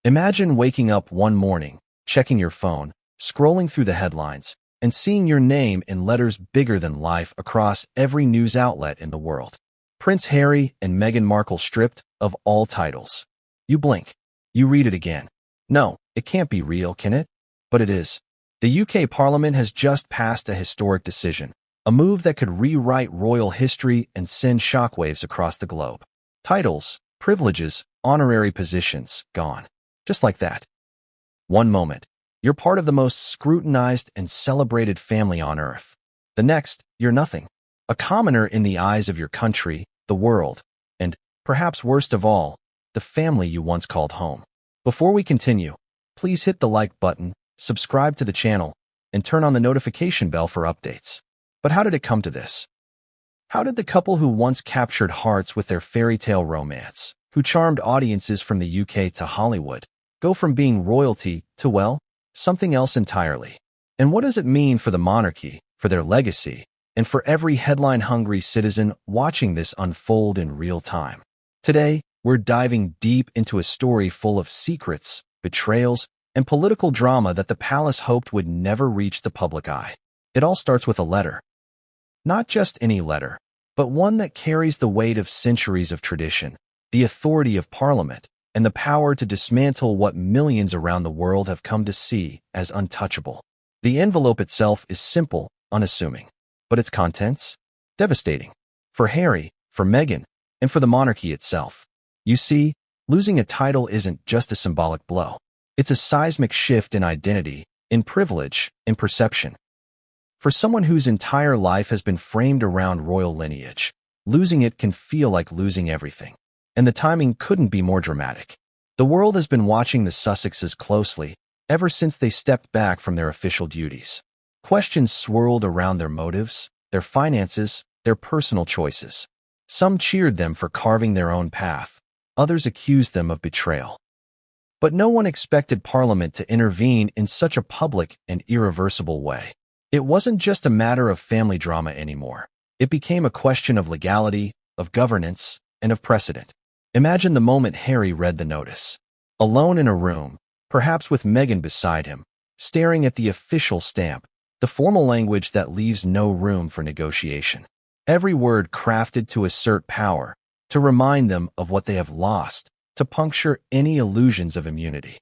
Imagine waking up one morning, checking your phone, scrolling through the headlines, and seeing your name in letters bigger than life across every news outlet in the world. Prince Harry and Meghan Markle stripped of all titles. You blink. You read it again. No, it can't be real, can it? But it is. The UK Parliament has just passed a historic decision, a move that could rewrite royal history and send shockwaves across the globe. Titles, privileges, honorary positions, gone. Just like that. One moment, you're part of the most scrutinized and celebrated family on earth. The next, you're nothing. A commoner in the eyes of your country, the world, and, perhaps worst of all, the family you once called home. Before we continue, please hit the like button, subscribe to the channel, and turn on the notification bell for updates. But how did it come to this? How did the couple who once captured hearts with their fairy tale romance, who charmed audiences from the UK to Hollywood, go from being royalty to, well, something else entirely? And what does it mean for the monarchy, for their legacy, and for every headline-hungry citizen watching this unfold in real time? Today, we're diving deep into a story full of secrets, betrayals, and political drama that the palace hoped would never reach the public eye. It all starts with a letter. Not just any letter, but one that carries the weight of centuries of tradition, the authority of Parliament, and the power to dismantle what millions around the world have come to see as untouchable. The envelope itself is simple, unassuming, but its contents? Devastating. For Harry, for Meghan, and for the monarchy itself. You see, losing a title isn't just a symbolic blow. It's a seismic shift in identity, in privilege, in perception. For someone whose entire life has been framed around royal lineage, losing it can feel like losing everything. And the timing couldn't be more dramatic. The world has been watching the Sussexes closely ever since they stepped back from their official duties. Questions swirled around their motives, their finances, their personal choices. Some cheered them for carving their own path. Others accused them of betrayal. But no one expected Parliament to intervene in such a public and irreversible way. It wasn't just a matter of family drama anymore. It became a question of legality, of governance, and of precedent. Imagine the moment Harry read the notice. Alone in a room, perhaps with Meghan beside him, staring at the official stamp, the formal language that leaves no room for negotiation. Every word crafted to assert power, to remind them of what they have lost, to puncture any illusions of immunity.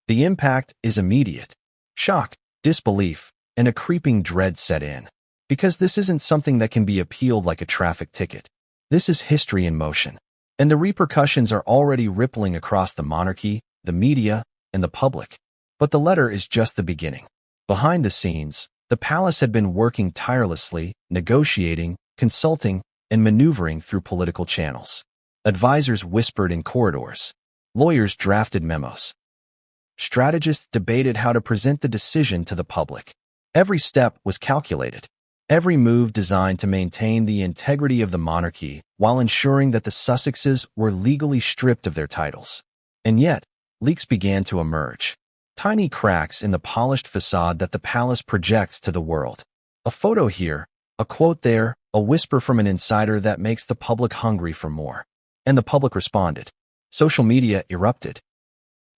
The impact is immediate. Shock, disbelief, and a creeping dread set in. Because this isn't something that can be appealed like a traffic ticket. This is history in motion. And the repercussions are already rippling across the monarchy, the media, and the public. But the letter is just the beginning. Behind the scenes, the palace had been working tirelessly, negotiating, consulting, and maneuvering through political channels. Advisors whispered in corridors. Lawyers drafted memos. Strategists debated how to present the decision to the public. Every step was calculated. Every move designed to maintain the integrity of the monarchy while ensuring that the Sussexes were legally stripped of their titles. And yet, leaks began to emerge. Tiny cracks in the polished facade that the palace projects to the world. A photo here, a quote there, a whisper from an insider that makes the public hungry for more. And the public responded. Social media erupted.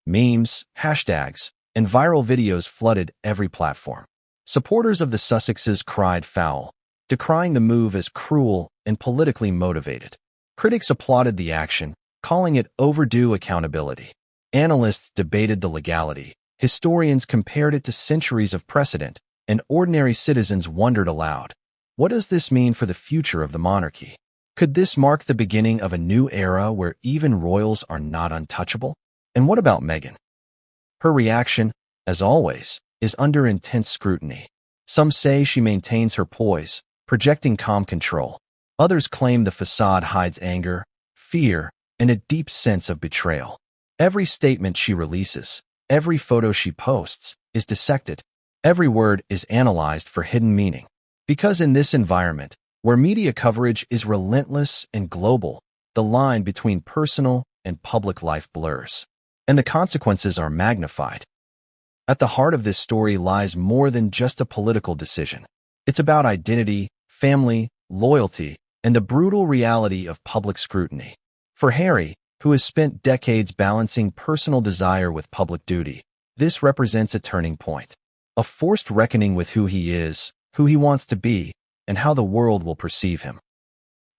Memes, hashtags, and viral videos flooded every platform. Supporters of the Sussexes cried foul, decrying the move as cruel and politically motivated. Critics applauded the action, calling it overdue accountability. Analysts debated the legality. Historians compared it to centuries of precedent, and ordinary citizens wondered aloud. What does this mean for the future of the monarchy? Could this mark the beginning of a new era where even royals are not untouchable? And what about Meghan? Her reaction, as always, is under intense scrutiny. Some say she maintains her poise, projecting calm control. Others claim the facade hides anger, fear, and a deep sense of betrayal. Every statement she releases, every photo she posts, is dissected. Every word is analyzed for hidden meaning. Because in this environment, where media coverage is relentless and global, the line between personal and public life blurs. And the consequences are magnified. At the heart of this story lies more than just a political decision. It's about identity, family, loyalty, and the brutal reality of public scrutiny. For Harry, who has spent decades balancing personal desire with public duty. This represents a turning point, a forced reckoning with who he is, who he wants to be, and how the world will perceive him.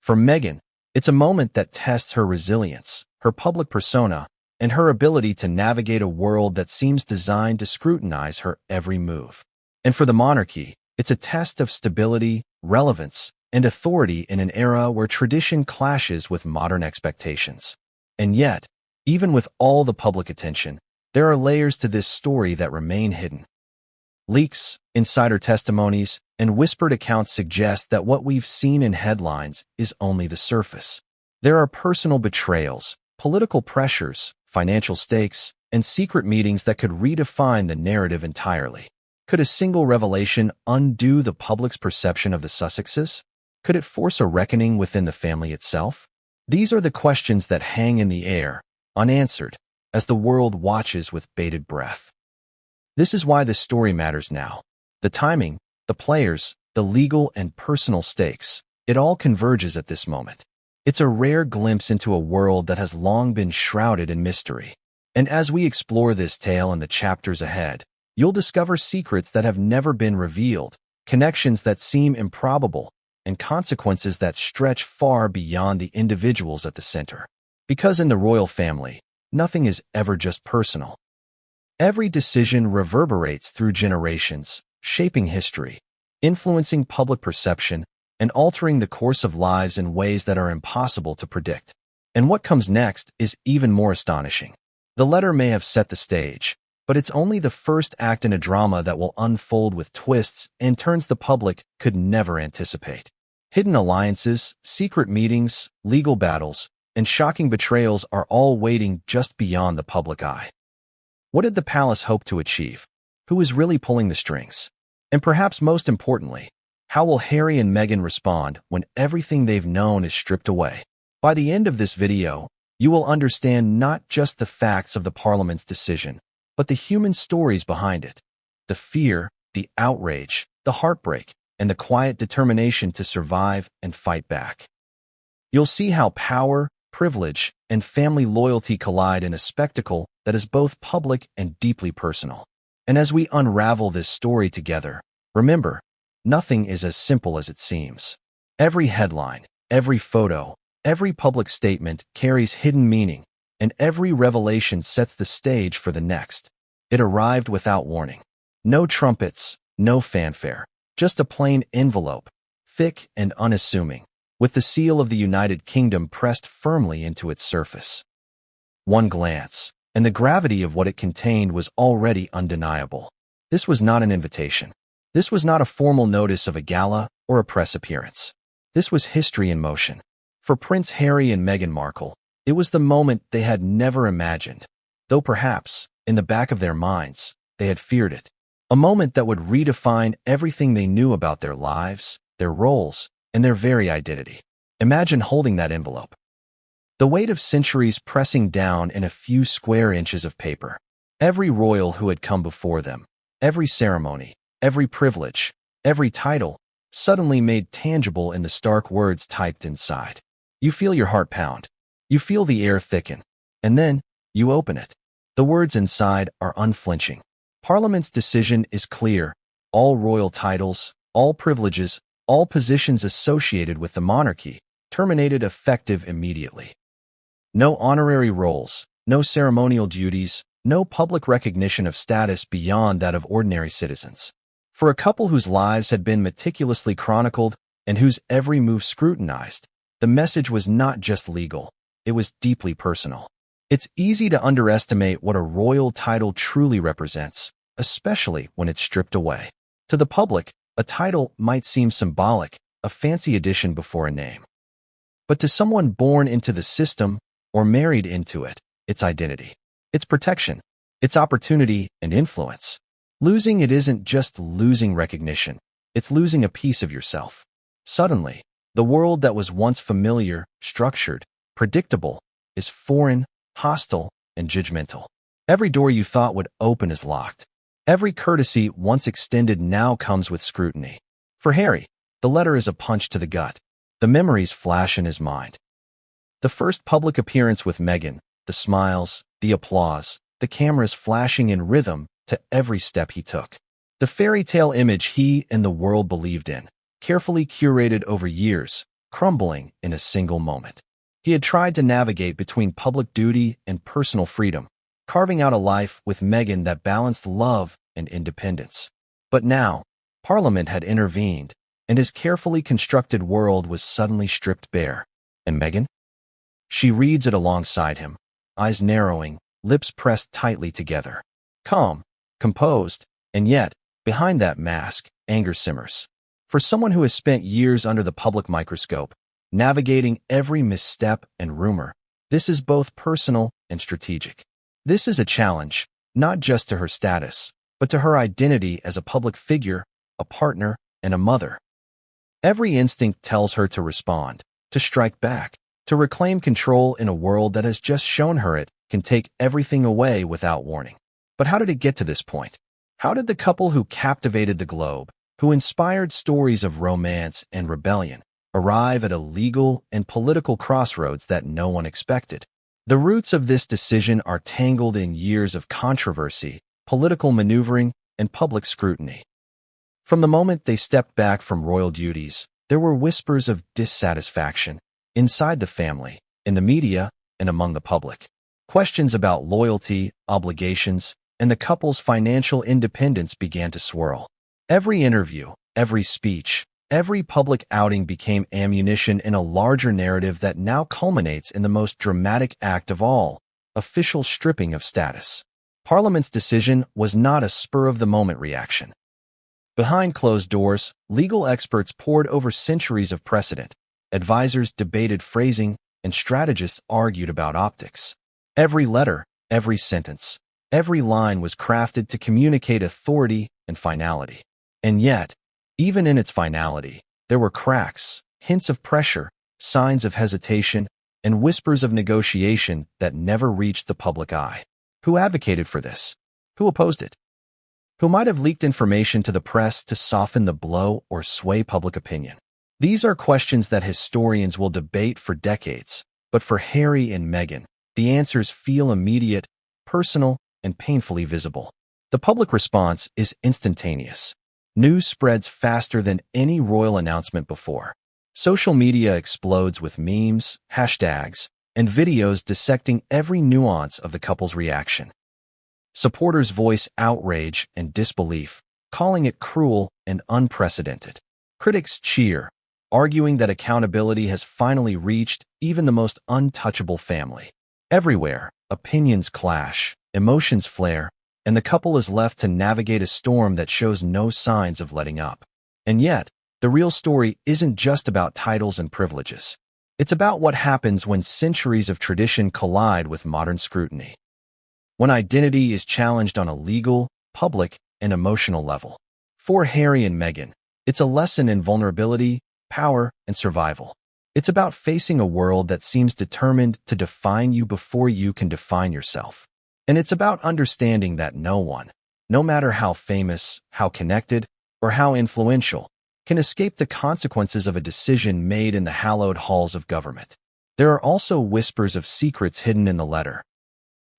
For Meghan, it's a moment that tests her resilience, her public persona, and her ability to navigate a world that seems designed to scrutinize her every move. And for the monarchy, it's a test of stability, relevance, and authority in an era where tradition clashes with modern expectations. And yet, even with all the public attention, there are layers to this story that remain hidden. Leaks, insider testimonies, and whispered accounts suggest that what we've seen in headlines is only the surface. There are personal betrayals, political pressures, financial stakes, and secret meetings that could redefine the narrative entirely. Could a single revelation undo the public's perception of the Sussexes? Could it force a reckoning within the family itself? These are the questions that hang in the air, unanswered, as the world watches with bated breath. This is why this story matters now. The timing, the players, the legal and personal stakes, it all converges at this moment. It's a rare glimpse into a world that has long been shrouded in mystery. And as we explore this tale in the chapters ahead, you'll discover secrets that have never been revealed, connections that seem improbable, and consequences that stretch far beyond the individuals at the center. Because in the royal family, nothing is ever just personal. Every decision reverberates through generations, shaping history, influencing public perception, and altering the course of lives in ways that are impossible to predict. And what comes next is even more astonishing. The letter may have set the stage, but it's only the first act in a drama that will unfold with twists and turns the public could never anticipate. Hidden alliances, secret meetings, legal battles, and shocking betrayals are all waiting just beyond the public eye. What did the palace hope to achieve? Who is really pulling the strings? And perhaps most importantly, how will Harry and Meghan respond when everything they've known is stripped away? By the end of this video, you will understand not just the facts of the Parliament's decision, but the human stories behind it. The fear, the outrage, the heartbreak, and the quiet determination to survive and fight back. You'll see how power, privilege, and family loyalty collide in a spectacle that is both public and deeply personal. And as we unravel this story together, remember, nothing is as simple as it seems. Every headline, every photo, every public statement carries hidden meaning, and every revelation sets the stage for the next. It arrived without warning. No trumpets, no fanfare, just a plain envelope, thick and unassuming, with the seal of the United Kingdom pressed firmly into its surface. One glance, and the gravity of what it contained was already undeniable. This was not an invitation. This was not a formal notice of a gala or a press appearance. This was history in motion. For Prince Harry and Meghan Markle, it was the moment they had never imagined, though perhaps, in the back of their minds, they had feared it. A moment that would redefine everything they knew about their lives, their roles, and their very identity. Imagine holding that envelope. The weight of centuries pressing down in a few square inches of paper. Every royal who had come before them, every ceremony, every privilege, every title, suddenly made tangible in the stark words typed inside. You feel your heart pound. You feel the air thicken. And then, you open it. The words inside are unflinching. Parliament's decision is clear. All royal titles, all privileges, all positions associated with the monarchy, terminated effective immediately. No honorary roles, no ceremonial duties, no public recognition of status beyond that of ordinary citizens. For a couple whose lives had been meticulously chronicled and whose every move scrutinized, the message was not just legal, it was deeply personal. It's easy to underestimate what a royal title truly represents, especially when it's stripped away. To the public, a title might seem symbolic, a fancy addition before a name. But to someone born into the system or married into it, its identity, its protection, its opportunity and influence. Losing it isn't just losing recognition, it's losing a piece of yourself. Suddenly, the world that was once familiar, structured, predictable, is foreign, hostile, and judgmental. Every door you thought would open is locked. Every courtesy once extended now comes with scrutiny. For Harry, the letter is a punch to the gut. The memories flash in his mind. The first public appearance with Meghan, the smiles, the applause, the cameras flashing in rhythm to every step he took. The fairy tale image he and the world believed in, carefully curated over years, crumbling in a single moment. He had tried to navigate between public duty and personal freedom, carving out a life with Meghan that balanced love and independence. But now, Parliament had intervened, and his carefully constructed world was suddenly stripped bare. And Meghan? She reads it alongside him, eyes narrowing, lips pressed tightly together. Calm, composed, and yet, behind that mask, anger simmers. For someone who has spent years under the public microscope, navigating every misstep and rumor, this is both personal and strategic. This is a challenge, not just to her status, but to her identity as a public figure, a partner, and a mother. Every instinct tells her to respond, to strike back, to reclaim control in a world that has just shown her it can take everything away without warning. But how did it get to this point? How did the couple who captivated the globe, who inspired stories of romance and rebellion, arrive at a legal and political crossroads that no one expected? The roots of this decision are tangled in years of controversy, political maneuvering, and public scrutiny. From the moment they stepped back from royal duties, there were whispers of dissatisfaction inside the family, in the media, and among the public. Questions about loyalty, obligations, and the couple's financial independence began to swirl. Every interview, every speech, every public outing became ammunition in a larger narrative that now culminates in the most dramatic act of all, official stripping of status. Parliament's decision was not a spur-of-the-moment reaction. Behind closed doors, legal experts pored over centuries of precedent. Advisors debated phrasing, and strategists argued about optics. Every letter, every sentence, every line was crafted to communicate authority and finality. And yet, even in its finality, there were cracks, hints of pressure, signs of hesitation, and whispers of negotiation that never reached the public eye. Who advocated for this? Who opposed it? Who might have leaked information to the press to soften the blow or sway public opinion? These are questions that historians will debate for decades, but for Harry and Meghan, the answers feel immediate, personal, and painfully visible. The public response is instantaneous. News spreads faster than any royal announcement before. Social media explodes with memes, hashtags, and videos dissecting every nuance of the couple's reaction. Supporters voice outrage and disbelief, calling it cruel and unprecedented. Critics cheer, arguing that accountability has finally reached even the most untouchable family. Everywhere, opinions clash, emotions flare, and the couple is left to navigate a storm that shows no signs of letting up. And yet, the real story isn't just about titles and privileges. It's about what happens when centuries of tradition collide with modern scrutiny. When identity is challenged on a legal, public, and emotional level. For Harry and Meghan, it's a lesson in vulnerability, power, and survival. It's about facing a world that seems determined to define you before you can define yourself. And it's about understanding that no one, no matter how famous, how connected, or how influential, can escape the consequences of a decision made in the hallowed halls of government. There are also whispers of secrets hidden in the letter.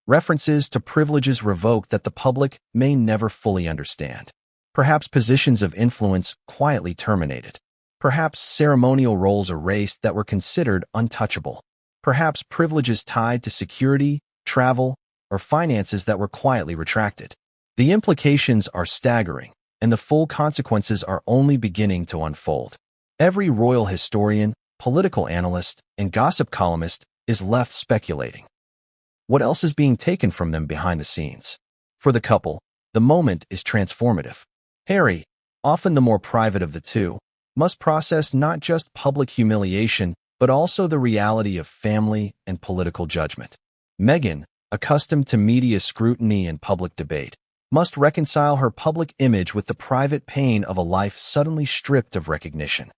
References to privileges revoked that the public may never fully understand. Perhaps positions of influence quietly terminated. Perhaps ceremonial roles erased that were considered untouchable. Perhaps privileges tied to security, travel, or finances that were quietly retracted. The implications are staggering, and the full consequences are only beginning to unfold. Every royal historian, political analyst, and gossip columnist is left speculating. What else is being taken from them behind the scenes? For the couple, the moment is transformative. Harry, often the more private of the two, must process not just public humiliation, but also the reality of family and political judgment. Meghan, accustomed to media scrutiny and public debate, must reconcile her public image with the private pain of a life suddenly stripped of recognition.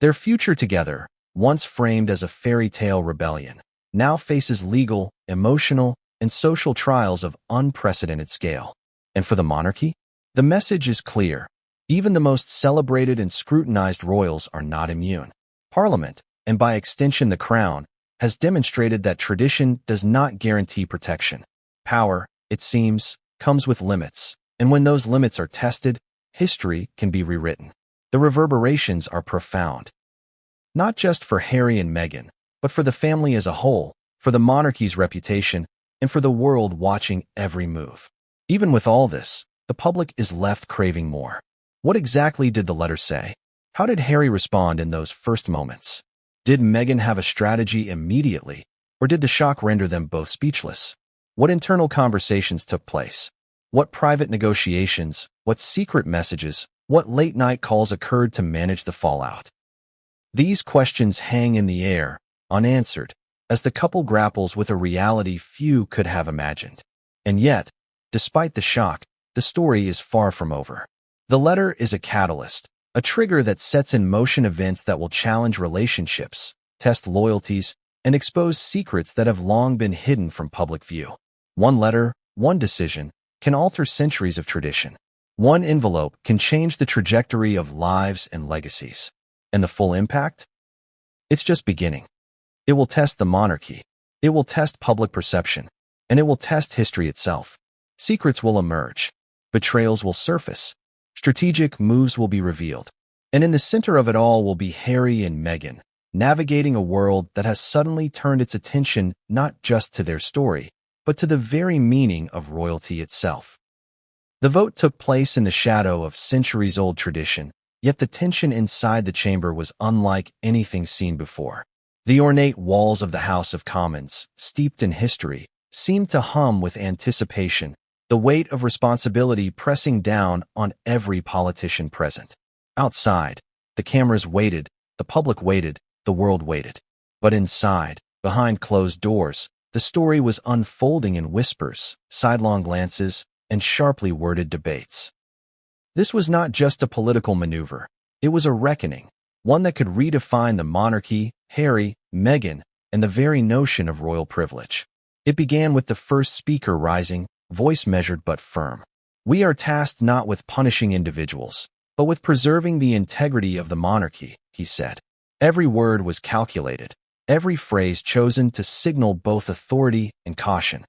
Their future together, once framed as a fairy tale rebellion, now faces legal, emotional, and social trials of unprecedented scale. And for the monarchy, the message is clear. Even the most celebrated and scrutinized royals are not immune. Parliament, and by extension the crown, has demonstrated that tradition does not guarantee protection. Power, it seems, comes with limits, and when those limits are tested, history can be rewritten. The reverberations are profound. Not just for Harry and Meghan, but for the family as a whole, for the monarchy's reputation, and for the world watching every move. Even with all this, the public is left craving more. What exactly did the letter say? How did Harry respond in those first moments? Did Meghan have a strategy immediately, or did the shock render them both speechless? What internal conversations took place? What private negotiations, what secret messages, what late-night calls occurred to manage the fallout? These questions hang in the air, unanswered, as the couple grapples with a reality few could have imagined. And yet, despite the shock, the story is far from over. The letter is a catalyst, a trigger that sets in motion events that will challenge relationships, test loyalties, and expose secrets that have long been hidden from public view. One letter, one decision, can alter centuries of tradition. One envelope can change the trajectory of lives and legacies. And the full impact? It's just beginning. It will test the monarchy. It will test public perception. And it will test history itself. Secrets will emerge. Betrayals will surface. Strategic moves will be revealed. And in the center of it all will be Harry and Meghan, navigating a world that has suddenly turned its attention not just to their story, but to the very meaning of royalty itself. The vote took place in the shadow of centuries-old tradition, yet the tension inside the chamber was unlike anything seen before. The ornate walls of the House of Commons, steeped in history, seemed to hum with anticipation, the weight of responsibility pressing down on every politician present. Outside, the cameras waited, the public waited, the world waited. But inside, behind closed doors, the story was unfolding in whispers, sidelong glances, and sharply worded debates. This was not just a political maneuver. It was a reckoning, one that could redefine the monarchy, Harry, Meghan, and the very notion of royal privilege. It began with the first speaker rising, voice measured but firm. "We are tasked not with punishing individuals, but with preserving the integrity of the monarchy," he said. Every word was calculated, every phrase chosen to signal both authority and caution.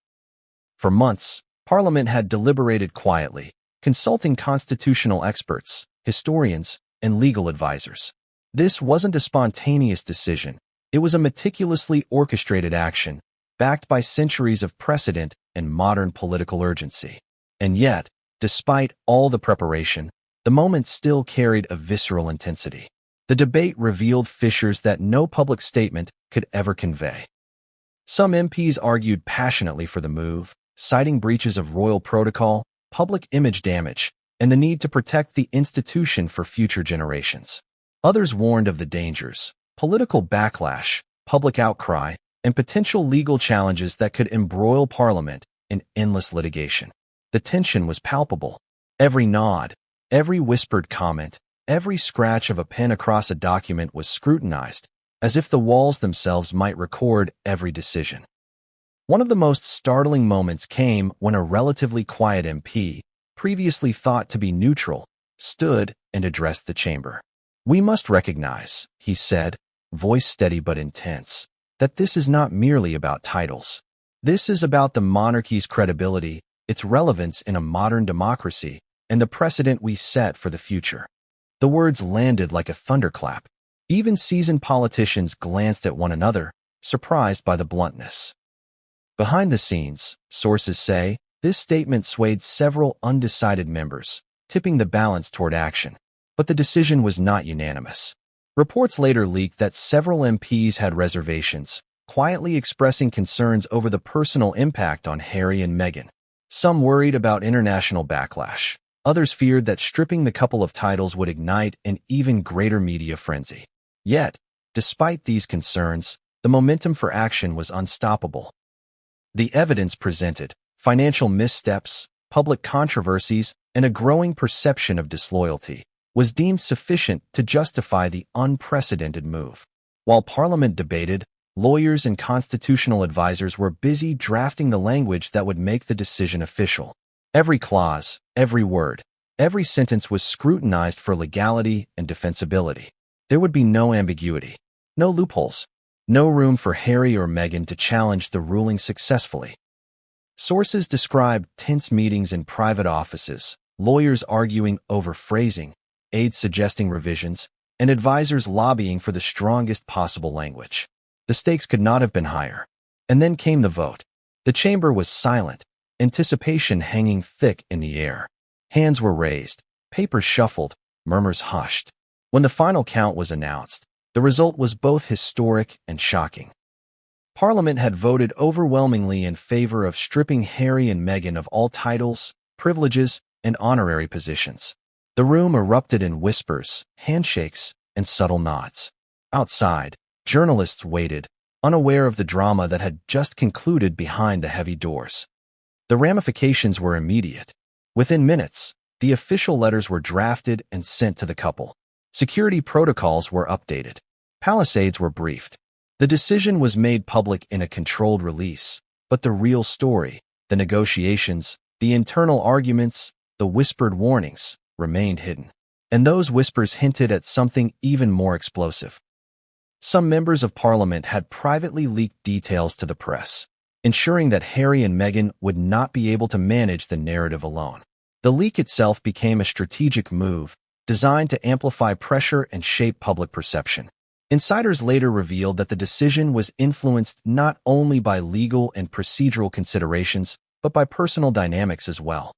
For months, Parliament had deliberated quietly, consulting constitutional experts, historians, and legal advisors. This wasn't a spontaneous decision. It was a meticulously orchestrated action, backed by centuries of precedent and modern political urgency. And yet, despite all the preparation, the moment still carried a visceral intensity. The debate revealed fissures that no public statement could ever convey. Some MPs argued passionately for the move, citing breaches of royal protocol, public image damage, and the need to protect the institution for future generations. Others warned of the dangers, political backlash, public outcry, and potential legal challenges that could embroil Parliament in endless litigation. The tension was palpable. Every nod, every whispered comment, every scratch of a pen across a document was scrutinized, as if the walls themselves might record every decision. One of the most startling moments came when a relatively quiet MP, previously thought to be neutral, stood and addressed the chamber. "We must recognize," he said, voice steady but intense, "that this is not merely about titles. This is about the monarchy's credibility, its relevance in a modern democracy, and the precedent we set for the future." The words landed like a thunderclap. Even seasoned politicians glanced at one another, surprised by the bluntness. Behind the scenes, sources say, this statement swayed several undecided members, tipping the balance toward action. But the decision was not unanimous. Reports later leaked that several MPs had reservations, quietly expressing concerns over the personal impact on Harry and Meghan. Some worried about international backlash. Others feared that stripping the couple of titles would ignite an even greater media frenzy. Yet, despite these concerns, the momentum for action was unstoppable. The evidence presented, financial missteps, public controversies, and a growing perception of disloyalty, was deemed sufficient to justify the unprecedented move. While Parliament debated, lawyers and constitutional advisors were busy drafting the language that would make the decision official. Every clause, every word, every sentence was scrutinized for legality and defensibility. There would be no ambiguity, no loopholes. No room for Harry or Meghan to challenge the ruling successfully. Sources describe tense meetings in private offices, lawyers arguing over phrasing, aides suggesting revisions, and advisors lobbying for the strongest possible language. The stakes could not have been higher. And then came the vote. The chamber was silent, anticipation hanging thick in the air. Hands were raised, papers shuffled, murmurs hushed. When the final count was announced, the result was both historic and shocking. Parliament had voted overwhelmingly in favor of stripping Harry and Meghan of all titles, privileges, and honorary positions. The room erupted in whispers, handshakes, and subtle nods. Outside, journalists waited, unaware of the drama that had just concluded behind the heavy doors. The ramifications were immediate. Within minutes, the official letters were drafted and sent to the couple. Security protocols were updated. Palisades were briefed. The decision was made public in a controlled release, but the real story, the negotiations, the internal arguments, the whispered warnings, remained hidden. And those whispers hinted at something even more explosive. Some members of Parliament had privately leaked details to the press, ensuring that Harry and Meghan would not be able to manage the narrative alone. The leak itself became a strategic move, designed to amplify pressure and shape public perception. Insiders later revealed that the decision was influenced not only by legal and procedural considerations, but by personal dynamics as well.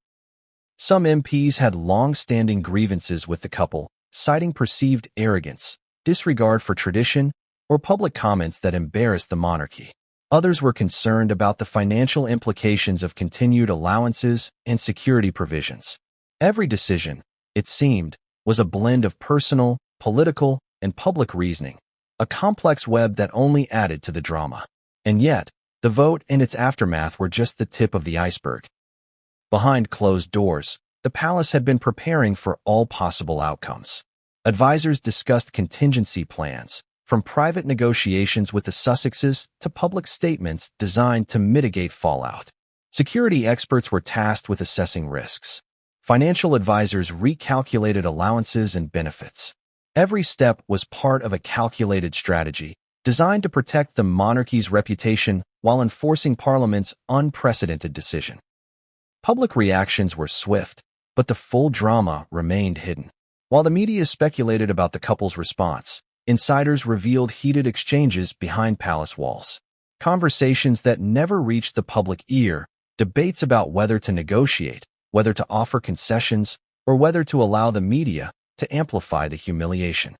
Some MPs had long-standing grievances with the couple, citing perceived arrogance, disregard for tradition, or public comments that embarrassed the monarchy. Others were concerned about the financial implications of continued allowances and security provisions. Every decision, it seemed, was a blend of personal, political, and public reasoning, a complex web that only added to the drama. And yet, the vote and its aftermath were just the tip of the iceberg. Behind closed doors, the palace had been preparing for all possible outcomes. Advisors discussed contingency plans, from private negotiations with the Sussexes to public statements designed to mitigate fallout. Security experts were tasked with assessing risks. Financial advisors recalculated allowances and benefits. Every step was part of a calculated strategy, designed to protect the monarchy's reputation while enforcing Parliament's unprecedented decision. Public reactions were swift, but the full drama remained hidden. While the media speculated about the couple's response, insiders revealed heated exchanges behind palace walls. Conversations that never reached the public ear, debates about whether to negotiate, whether to offer concessions, or whether to allow the media to amplify the humiliation.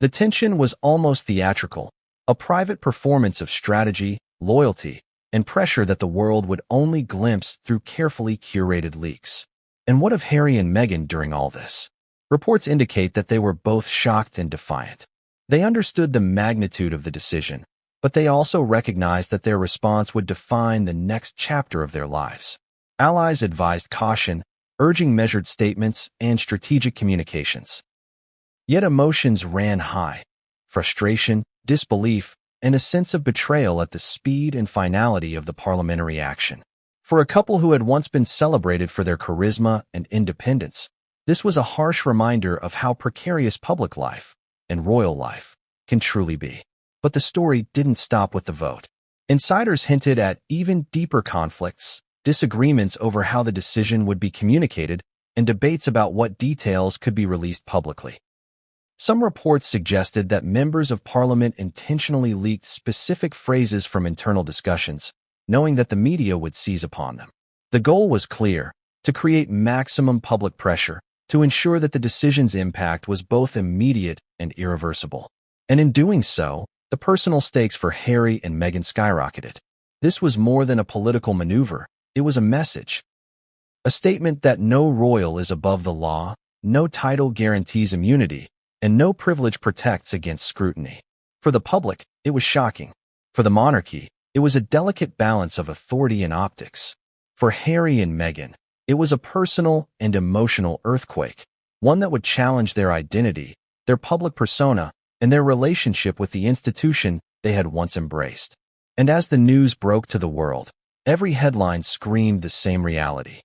The tension was almost theatrical, a private performance of strategy, loyalty, and pressure that the world would only glimpse through carefully curated leaks. And what of Harry and Meghan during all this? Reports indicate that they were both shocked and defiant. They understood the magnitude of the decision, but they also recognized that their response would define the next chapter of their lives. Allies advised caution, urging measured statements and strategic communications. Yet emotions ran high: frustration, disbelief, and a sense of betrayal at the speed and finality of the parliamentary action. For a couple who had once been celebrated for their charisma and independence, this was a harsh reminder of how precarious public life and royal life can truly be. But the story didn't stop with the vote. Insiders hinted at even deeper conflicts, disagreements over how the decision would be communicated, and debates about what details could be released publicly. Some reports suggested that members of Parliament intentionally leaked specific phrases from internal discussions, knowing that the media would seize upon them. The goal was clear: to create maximum public pressure, to ensure that the decision's impact was both immediate and irreversible. And in doing so, the personal stakes for Harry and Meghan skyrocketed. This was more than a political maneuver. It was a message. A statement that no royal is above the law, no title guarantees immunity, and no privilege protects against scrutiny. For the public, it was shocking. For the monarchy, it was a delicate balance of authority and optics. For Harry and Meghan, it was a personal and emotional earthquake, one that would challenge their identity, their public persona, and their relationship with the institution they had once embraced. And as the news broke to the world, every headline screamed the same reality.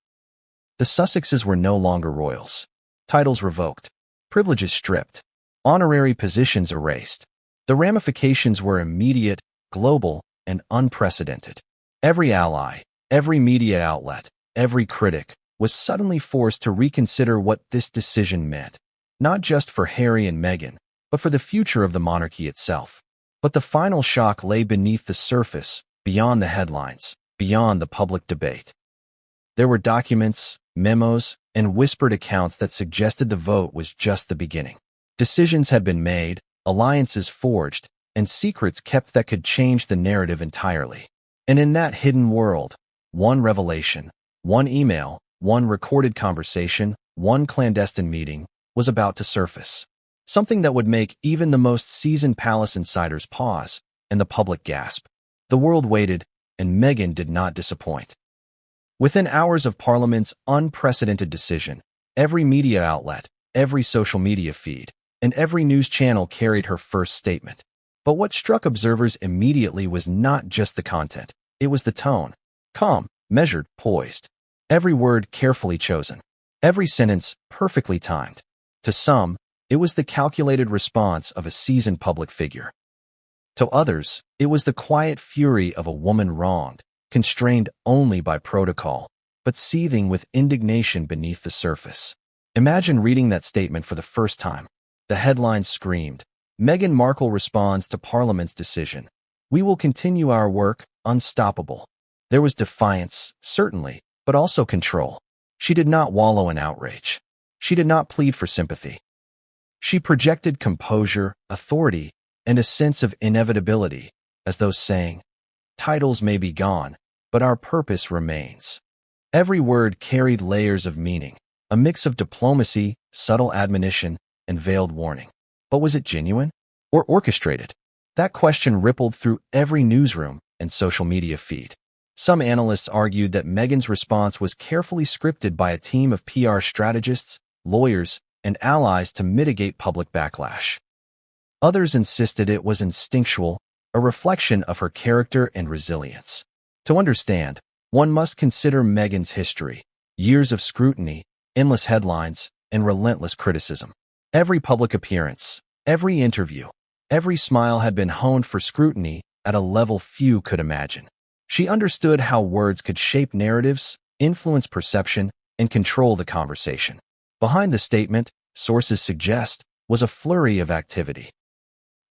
The Sussexes were no longer royals. Titles revoked, privileges stripped, honorary positions erased. The ramifications were immediate, global, and unprecedented. Every ally, every media outlet, every critic was suddenly forced to reconsider what this decision meant, not just for Harry and Meghan, but for the future of the monarchy itself. But the final shock lay beneath the surface, beyond the headlines, beyond the public debate. There were documents, memos, and whispered accounts that suggested the vote was just the beginning. Decisions had been made, alliances forged, and secrets kept that could change the narrative entirely. And in that hidden world, one revelation, one email, one recorded conversation, one clandestine meeting was about to surface. Something that would make even the most seasoned palace insiders pause, and the public gasp. The world waited, and Meghan did not disappoint. Within hours of Parliament's unprecedented decision, every media outlet, every social media feed, and every news channel carried her first statement. But what struck observers immediately was not just the content, it was the tone. Calm, measured, poised. Every word carefully chosen. Every sentence perfectly timed. To some, it was the calculated response of a seasoned public figure. To others, it was the quiet fury of a woman wronged, constrained only by protocol, but seething with indignation beneath the surface. Imagine reading that statement for the first time. The headline screamed, Meghan Markle responds to Parliament's decision. We will continue our work, unstoppable. There was defiance, certainly, but also control. She did not wallow in outrage. She did not plead for sympathy. She projected composure, authority, and a sense of inevitability, as though saying, titles may be gone, but our purpose remains. Every word carried layers of meaning, a mix of diplomacy, subtle admonition, and veiled warning. But was it genuine or orchestrated? That question rippled through every newsroom and social media feed. Some analysts argued that Meghan's response was carefully scripted by a team of PR strategists, lawyers, and allies to mitigate public backlash. Others insisted it was instinctual, a reflection of her character and resilience. To understand, one must consider Meghan's history, years of scrutiny, endless headlines, and relentless criticism. Every public appearance, every interview, every smile had been honed for scrutiny at a level few could imagine. She understood how words could shape narratives, influence perception, and control the conversation. Behind the statement, sources suggest, was a flurry of activity.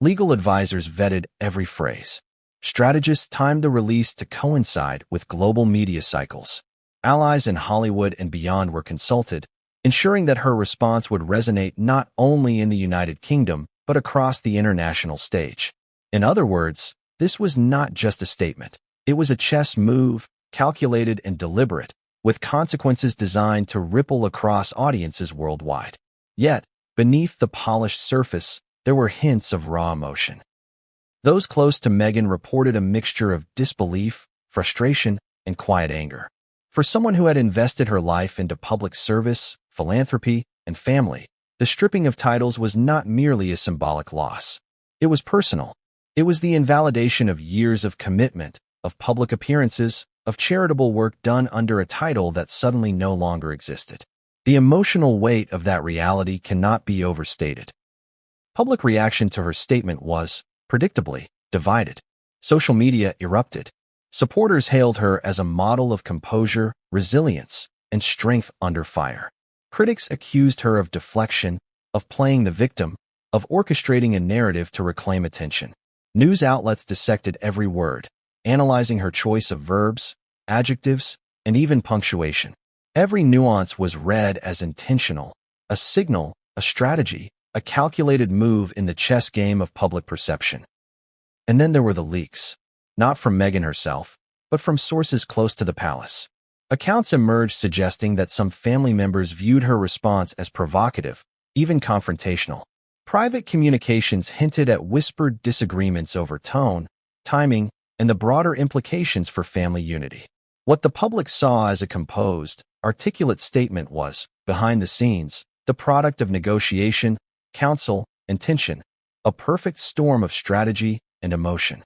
Legal advisors vetted every phrase. Strategists timed the release to coincide with global media cycles. Allies in Hollywood and beyond were consulted, ensuring that her response would resonate not only in the United Kingdom, but across the international stage. In other words, this was not just a statement. It was a chess move, calculated and deliberate, with consequences designed to ripple across audiences worldwide. Yet, beneath the polished surface, there were hints of raw emotion. Those close to Meghan reported a mixture of disbelief, frustration, and quiet anger. For someone who had invested her life into public service, philanthropy, and family, the stripping of titles was not merely a symbolic loss. It was personal. It was the invalidation of years of commitment, of public appearances, of charitable work done under a title that suddenly no longer existed. The emotional weight of that reality cannot be overstated. Public reaction to her statement was, predictably, divided. Social media erupted. Supporters hailed her as a model of composure, resilience, and strength under fire. Critics accused her of deflection, of playing the victim, of orchestrating a narrative to reclaim attention. News outlets dissected every word, analyzing her choice of verbs, adjectives, and even punctuation. Every nuance was read as intentional, a signal, a strategy, a calculated move in the chess game of public perception. And then there were the leaks, not from Meghan herself, but from sources close to the palace. Accounts emerged suggesting that some family members viewed her response as provocative, even confrontational. Private communications hinted at whispered disagreements over tone, timing, and the broader implications for family unity. What the public saw as a composed, articulate statement was, behind the scenes, the product of negotiation, counsel, and tension, a perfect storm of strategy and emotion.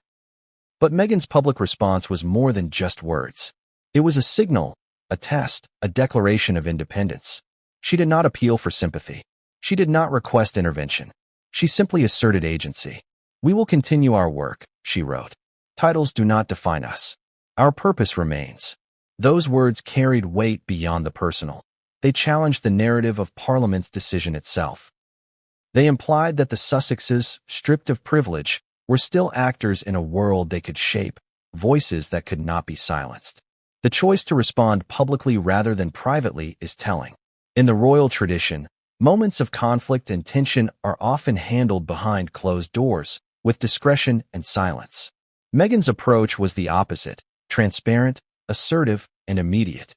But Meghan's public response was more than just words. It was a signal, a test, a declaration of independence. She did not appeal for sympathy. She did not request intervention. She simply asserted agency. "We will continue our work," she wrote. "Titles do not define us. Our purpose remains." Those words carried weight beyond the personal. They challenged the narrative of Parliament's decision itself. They implied that the Sussexes, stripped of privilege, were still actors in a world they could shape, voices that could not be silenced. The choice to respond publicly rather than privately is telling. In the royal tradition, moments of conflict and tension are often handled behind closed doors, with discretion and silence. Meghan's approach was the opposite, transparent, assertive, and immediate.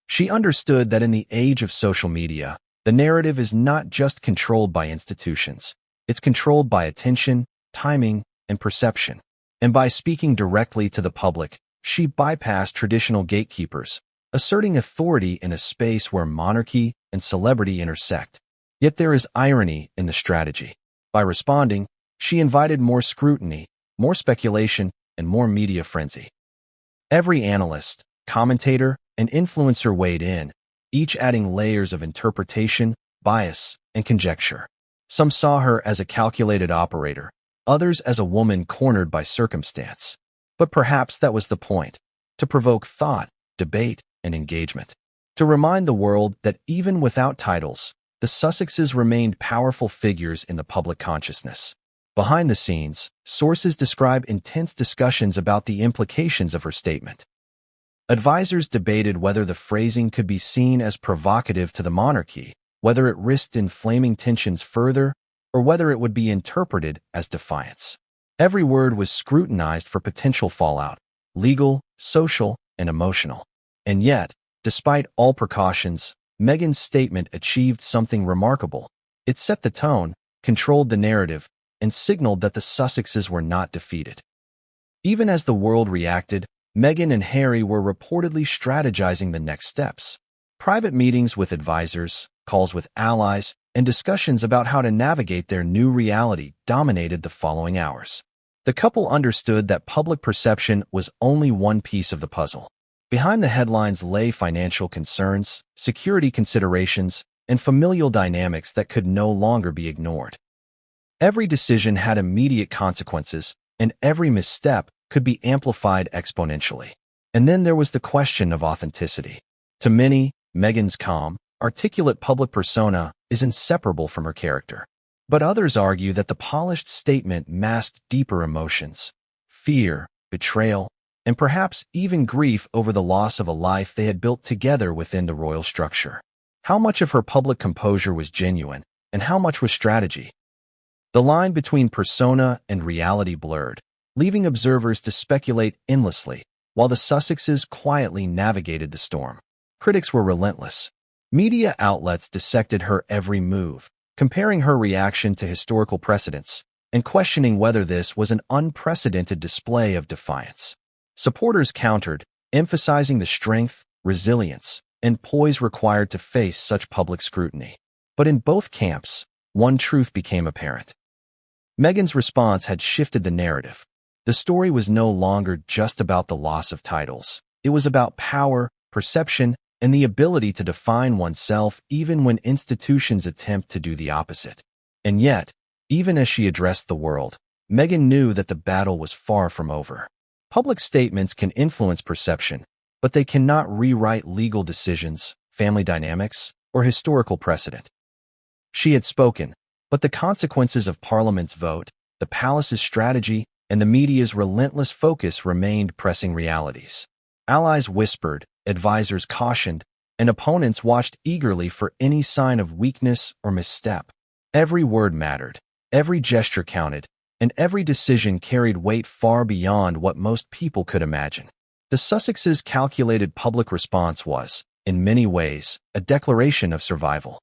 She understood that in the age of social media, the narrative is not just controlled by institutions. It's controlled by attention, timing, and perception. And by speaking directly to the public, she bypassed traditional gatekeepers, asserting authority in a space where monarchy and celebrity intersect. Yet there is irony in the strategy. By responding, she invited more scrutiny, more speculation, and more media frenzy. Every analyst, commentator, and influencer weighed in, each adding layers of interpretation, bias, and conjecture. Some saw her as a calculated operator, others as a woman cornered by circumstance. But perhaps that was the point, to provoke thought, debate, and engagement. To remind the world that even without titles, the Sussexes remained powerful figures in the public consciousness. Behind the scenes, sources describe intense discussions about the implications of her statement. Advisors debated whether the phrasing could be seen as provocative to the monarchy, whether it risked inflaming tensions further, or whether it would be interpreted as defiance. Every word was scrutinized for potential fallout, legal, social, and emotional. And yet, despite all precautions, Meghan's statement achieved something remarkable. It set the tone, controlled the narrative, and signaled that the Sussexes were not defeated. Even as the world reacted, Meghan and Harry were reportedly strategizing the next steps. Private meetings with advisors, calls with allies, and discussions about how to navigate their new reality dominated the following hours. The couple understood that public perception was only one piece of the puzzle. Behind the headlines lay financial concerns, security considerations, and familial dynamics that could no longer be ignored. Every decision had immediate consequences, and every misstep could be amplified exponentially. And then there was the question of authenticity. To many, Meghan's calm, articulate public persona is inseparable from her character. But others argue that the polished statement masked deeper emotions, fear, betrayal, and perhaps even grief over the loss of a life they had built together within the royal structure. How much of her public composure was genuine, and how much was strategy? The line between persona and reality blurred, leaving observers to speculate endlessly, while the Sussexes quietly navigated the storm. Critics were relentless. Media outlets dissected her every move, comparing her reaction to historical precedents, and questioning whether this was an unprecedented display of defiance. Supporters countered, emphasizing the strength, resilience, and poise required to face such public scrutiny. But in both camps, one truth became apparent. Meghan's response had shifted the narrative. The story was no longer just about the loss of titles. It was about power, perception, and the ability to define oneself even when institutions attempt to do the opposite. And yet, even as she addressed the world, Meghan knew that the battle was far from over. Public statements can influence perception, but they cannot rewrite legal decisions, family dynamics, or historical precedent. She had spoken, but the consequences of Parliament's vote, the palace's strategy, and the media's relentless focus remained pressing realities. Allies whispered, advisors cautioned, and opponents watched eagerly for any sign of weakness or misstep. Every word mattered, every gesture counted, and every decision carried weight far beyond what most people could imagine. The Sussexes' calculated public response was, in many ways, a declaration of survival.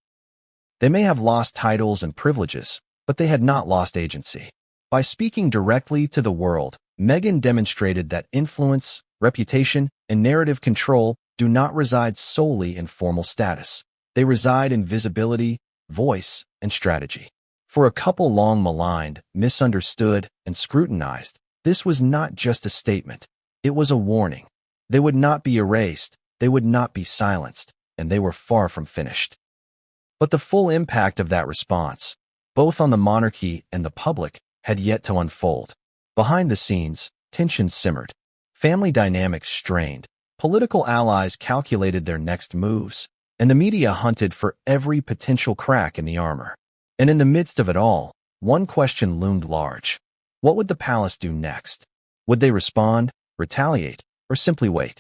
They may have lost titles and privileges, but they had not lost agency. By speaking directly to the world, Meghan demonstrated that influence, reputation, and narrative control do not reside solely in formal status. They reside in visibility, voice, and strategy. For a couple long maligned, misunderstood, and scrutinized, this was not just a statement. It was a warning. They would not be erased, they would not be silenced, and they were far from finished. But the full impact of that response, both on the monarchy and the public, had yet to unfold. Behind the scenes, tensions simmered. Family dynamics strained. Political allies calculated their next moves, and the media hunted for every potential crack in the armor. And in the midst of it all, one question loomed large. What would the palace do next? Would they respond, retaliate, or simply wait?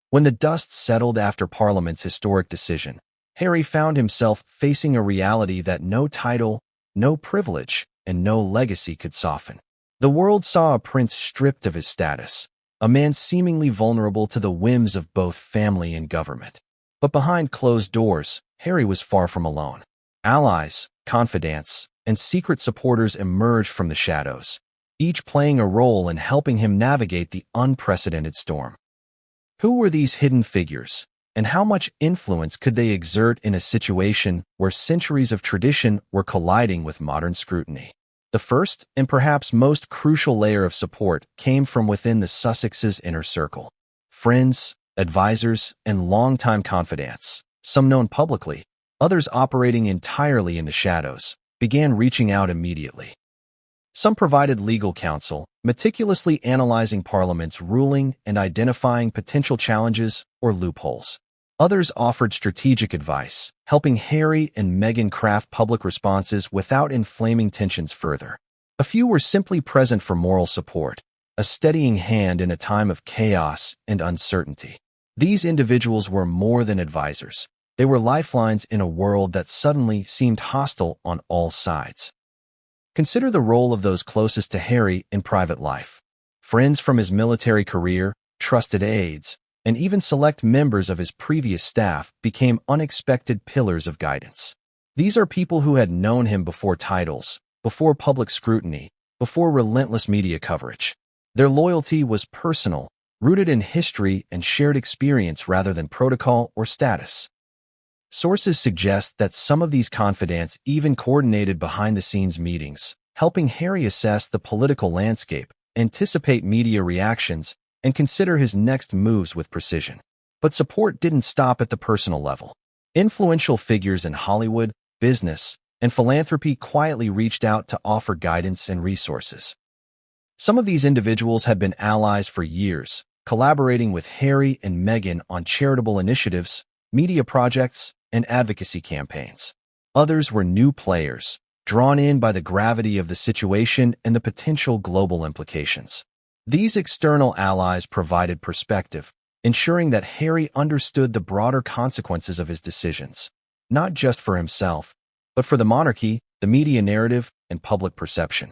When the dust settled after Parliament's historic decision, Harry found himself facing a reality that no title, no privilege, and no legacy could soften. The world saw a prince stripped of his status, a man seemingly vulnerable to the whims of both family and government. But behind closed doors, Harry was far from alone. Allies, confidants, and secret supporters emerged from the shadows, each playing a role in helping him navigate the unprecedented storm. Who were these hidden figures, and how much influence could they exert in a situation where centuries of tradition were colliding with modern scrutiny? The first, and perhaps most crucial layer of support came from within the Sussexes' inner circle. Friends, advisors, and longtime confidants, some known publicly, others operating entirely in the shadows, began reaching out immediately. Some provided legal counsel, meticulously analyzing Parliament's ruling and identifying potential challenges or loopholes. Others offered strategic advice, helping Harry and Meghan craft public responses without inflaming tensions further. A few were simply present for moral support, a steadying hand in a time of chaos and uncertainty. These individuals were more than advisors. They were lifelines in a world that suddenly seemed hostile on all sides. Consider the role of those closest to Harry in private life. Friends from his military career, trusted aides, and even select members of his previous staff became unexpected pillars of guidance. These are people who had known him before titles, before public scrutiny, before relentless media coverage. Their loyalty was personal, rooted in history and shared experience rather than protocol or status. Sources suggest that some of these confidants even coordinated behind-the-scenes meetings, helping Harry assess the political landscape, anticipate media reactions, and consider his next moves with precision. But support didn't stop at the personal level. Influential figures in Hollywood, business, and philanthropy quietly reached out to offer guidance and resources. Some of these individuals had been allies for years, collaborating with Harry and Meghan on charitable initiatives, media projects, and advocacy campaigns. Others were new players, drawn in by the gravity of the situation and the potential global implications. These external allies provided perspective, ensuring that Harry understood the broader consequences of his decisions, not just for himself, but for the monarchy, the media narrative, and public perception.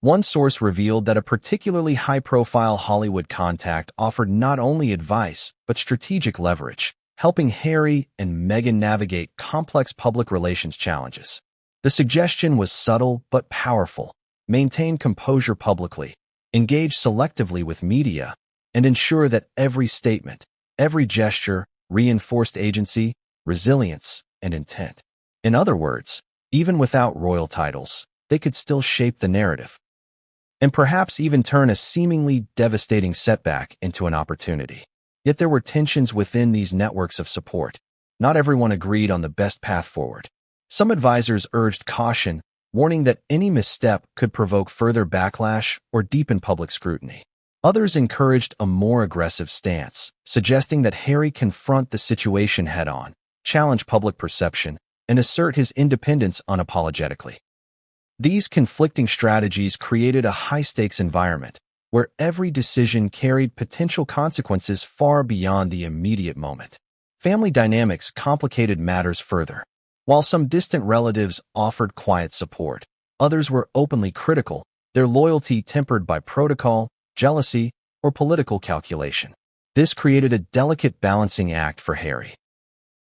One source revealed that a particularly high-profile Hollywood contact offered not only advice, but strategic leverage, helping Harry and Meghan navigate complex public relations challenges. The suggestion was subtle but powerful: maintain composure publicly, engage selectively with media, and ensure that every statement, every gesture reinforced agency, resilience, and intent. In other words, even without royal titles, they could still shape the narrative, and perhaps even turn a seemingly devastating setback into an opportunity. Yet there were tensions within these networks of support. Not everyone agreed on the best path forward. Some advisors urged caution, warning that any misstep could provoke further backlash or deepen public scrutiny. Others encouraged a more aggressive stance, suggesting that Harry confront the situation head-on, challenge public perception, and assert his independence unapologetically. These conflicting strategies created a high-stakes environment, where every decision carried potential consequences far beyond the immediate moment. Family dynamics complicated matters further. While some distant relatives offered quiet support, others were openly critical, their loyalty tempered by protocol, jealousy, or political calculation. This created a delicate balancing act for Harry.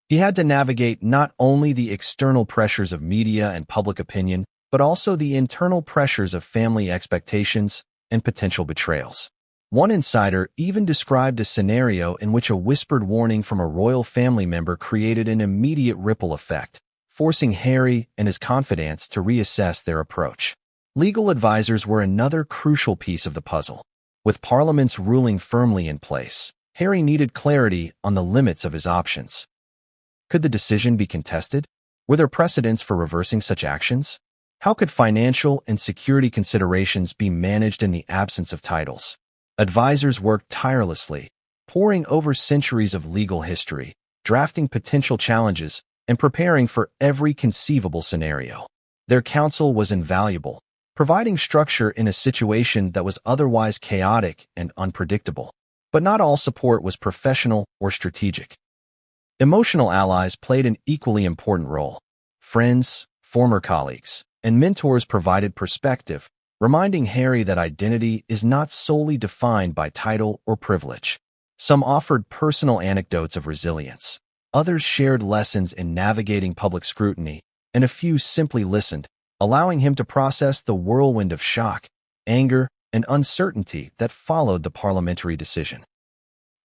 He had to navigate not only the external pressures of media and public opinion, but also the internal pressures of family expectations and potential betrayals. One insider even described a scenario in which a whispered warning from a royal family member created an immediate ripple effect, forcing Harry and his confidants to reassess their approach. Legal advisors were another crucial piece of the puzzle. With Parliament's ruling firmly in place, Harry needed clarity on the limits of his options. Could the decision be contested? Were there precedents for reversing such actions? How could financial and security considerations be managed in the absence of titles? Advisors worked tirelessly, poring over centuries of legal history, drafting potential challenges, and preparing for every conceivable scenario. Their counsel was invaluable, providing structure in a situation that was otherwise chaotic and unpredictable. But not all support was professional or strategic. Emotional allies played an equally important role. Friends, former colleagues, and mentors provided perspective, reminding Harry that identity is not solely defined by title or privilege. Some offered personal anecdotes of resilience. Others shared lessons in navigating public scrutiny, and a few simply listened, allowing him to process the whirlwind of shock, anger, and uncertainty that followed the parliamentary decision.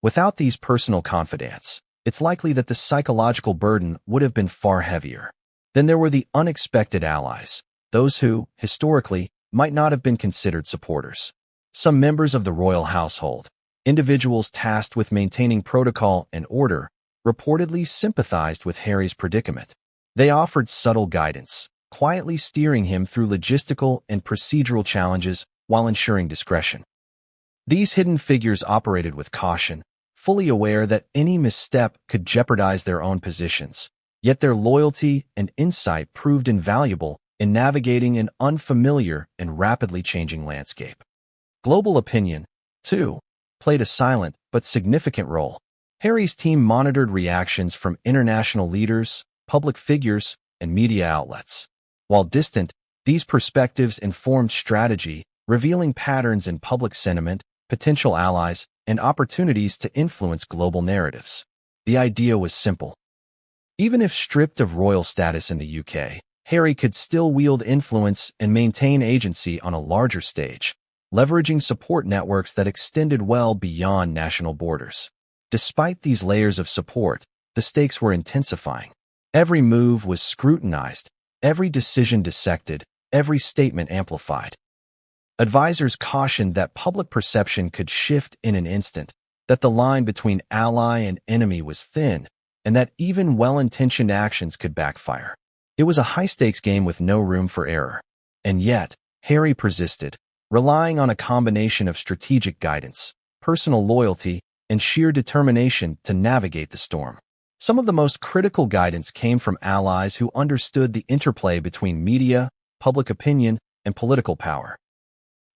Without these personal confidants, it's likely that the psychological burden would have been far heavier. Then there were the unexpected allies, those who, historically, might not have been considered supporters. Some members of the royal household, individuals tasked with maintaining protocol and order, reportedly sympathized with Harry's predicament. They offered subtle guidance, quietly steering him through logistical and procedural challenges while ensuring discretion. These hidden figures operated with caution, fully aware that any misstep could jeopardize their own positions, yet their loyalty and insight proved invaluable in navigating an unfamiliar and rapidly changing landscape. Global opinion, too, played a silent but significant role. Harry's team monitored reactions from international leaders, public figures, and media outlets. While distant, these perspectives informed strategy, revealing patterns in public sentiment, potential allies, and opportunities to influence global narratives. The idea was simple. Even if stripped of royal status in the UK, Harry could still wield influence and maintain agency on a larger stage, leveraging support networks that extended well beyond national borders. Despite these layers of support, the stakes were intensifying. Every move was scrutinized, every decision dissected, every statement amplified. Advisors cautioned that public perception could shift in an instant, that the line between ally and enemy was thin, and that even well-intentioned actions could backfire. It was a high-stakes game with no room for error. And yet, Harry persisted, relying on a combination of strategic guidance, personal loyalty, and sheer determination to navigate the storm. Some of the most critical guidance came from allies who understood the interplay between media, public opinion, and political power.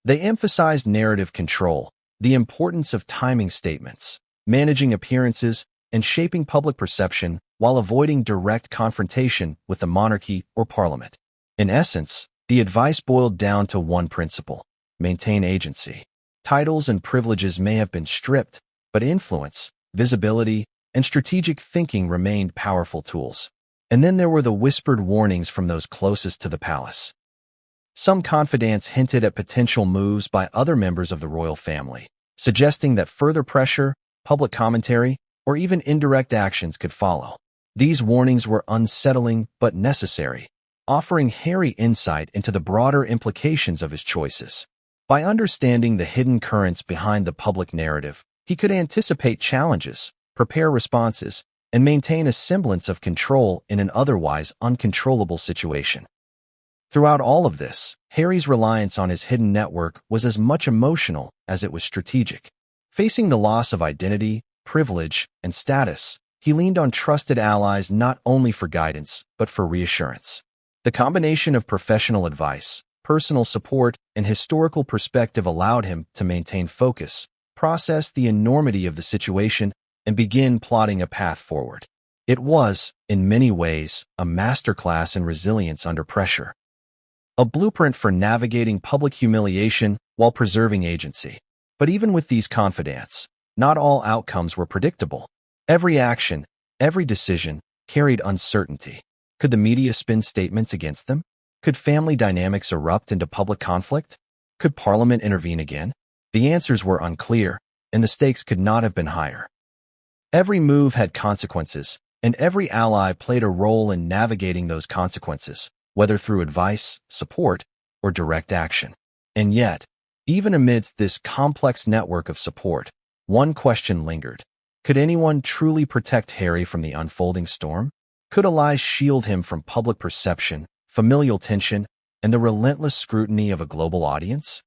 They emphasized narrative control, the importance of timing statements, managing appearances, and shaping public perception while avoiding direct confrontation with the monarchy or parliament. In essence, the advice boiled down to one principle: maintain agency. Titles and privileges may have been stripped, but influence, visibility, and strategic thinking remained powerful tools. And then there were the whispered warnings from those closest to the palace. Some confidants hinted at potential moves by other members of the royal family, suggesting that further pressure, public commentary, or even indirect actions could follow. These warnings were unsettling but necessary, offering Harry insight into the broader implications of his choices. By understanding the hidden currents behind the public narrative, he could anticipate challenges, prepare responses, and maintain a semblance of control in an otherwise uncontrollable situation. Throughout all of this, Harry's reliance on his hidden network was as much emotional as it was strategic. Facing the loss of identity, privilege, and status, he leaned on trusted allies not only for guidance, but for reassurance. The combination of professional advice, personal support, and historical perspective allowed him to maintain focus, process the enormity of the situation, and begin plotting a path forward. It was, in many ways, a masterclass in resilience under pressure. A blueprint for navigating public humiliation while preserving agency. But even with these confidants, not all outcomes were predictable. Every action, every decision, carried uncertainty. Could the media spin statements against them? Could family dynamics erupt into public conflict? Could Parliament intervene again? The answers were unclear, and the stakes could not have been higher. Every move had consequences, and every ally played a role in navigating those consequences, whether through advice, support, or direct action. And yet, even amidst this complex network of support, one question lingered. Could anyone truly protect Harry from the unfolding storm? Could allies shield him from public perception, familial tension, and the relentless scrutiny of a global audience?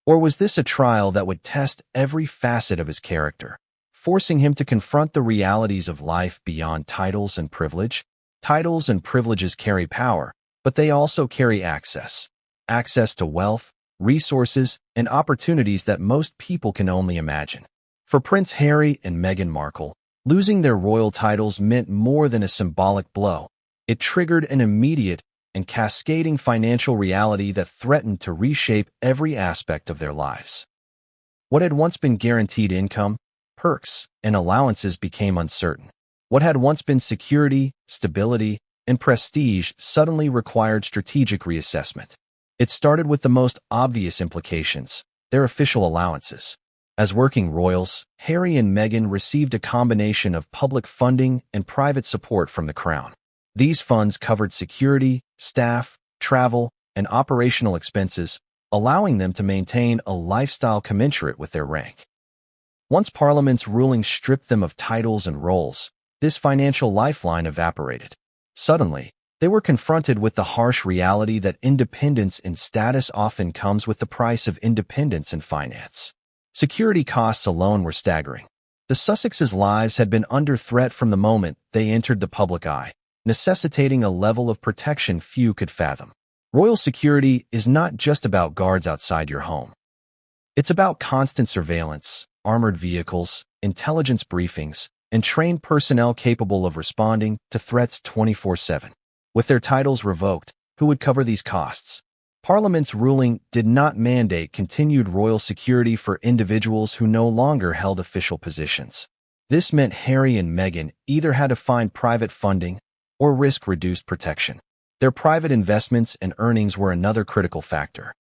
Or was this a trial that would test every facet of his character, forcing him to confront the realities of life beyond titles and privilege? Titles and privileges carry power, but they also carry access. Access to wealth, resources, and opportunities that most people can only imagine. For Prince Harry and Meghan Markle, losing their royal titles meant more than a symbolic blow. It triggered an immediate and cascading financial reality that threatened to reshape every aspect of their lives. What had once been guaranteed income, perks, and allowances became uncertain. What had once been security, stability, and prestige suddenly required strategic reassessment. It started with the most obvious implications, their official allowances. As working royals, Harry and Meghan received a combination of public funding and private support from the Crown. These funds covered security, staff, travel, and operational expenses, allowing them to maintain a lifestyle commensurate with their rank. Once Parliament's rulings stripped them of titles and roles, this financial lifeline evaporated. Suddenly, they were confronted with the harsh reality that independence in status often comes with the price of independence in finance. Security costs alone were staggering. The Sussexes' lives had been under threat from the moment they entered the public eye, necessitating a level of protection few could fathom. Royal security is not just about guards outside your home. It's about constant surveillance, armored vehicles, intelligence briefings, and trained personnel capable of responding to threats 24/7. With their titles revoked, who would cover these costs? Parliament's ruling did not mandate continued royal security for individuals who no longer held official positions. This meant Harry and Meghan either had to find private funding or risk reduced protection. Their private investments and earnings were another critical factor.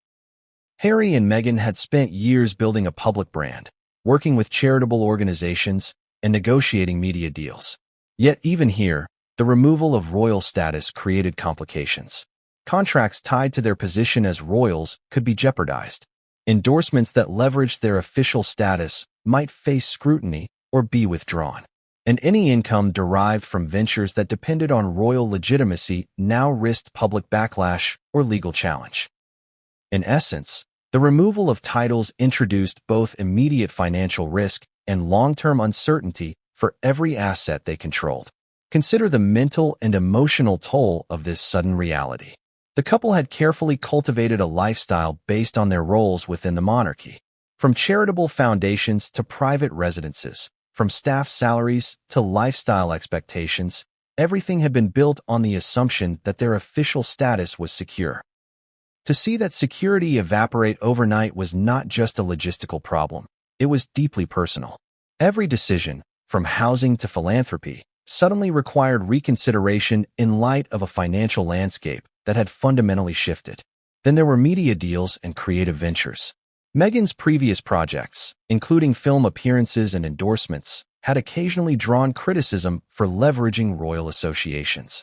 Harry and Meghan had spent years building a public brand, working with charitable organizations, and negotiating media deals. Yet even here, the removal of royal status created complications. Contracts tied to their position as royals could be jeopardized. Endorsements that leveraged their official status might face scrutiny or be withdrawn. And any income derived from ventures that depended on royal legitimacy now risked public backlash or legal challenge. In essence, the removal of titles introduced both immediate financial risk and long-term uncertainty for every asset they controlled. Consider the mental and emotional toll of this sudden reality. The couple had carefully cultivated a lifestyle based on their roles within the monarchy. From charitable foundations to private residences, from staff salaries to lifestyle expectations, everything had been built on the assumption that their official status was secure. To see that security evaporate overnight was not just a logistical problem, it was deeply personal. Every decision, from housing to philanthropy, suddenly required reconsideration in light of a financial landscape that had fundamentally shifted. Then there were media deals and creative ventures. Meghan's previous projects, including film appearances and endorsements, had occasionally drawn criticism for leveraging royal associations.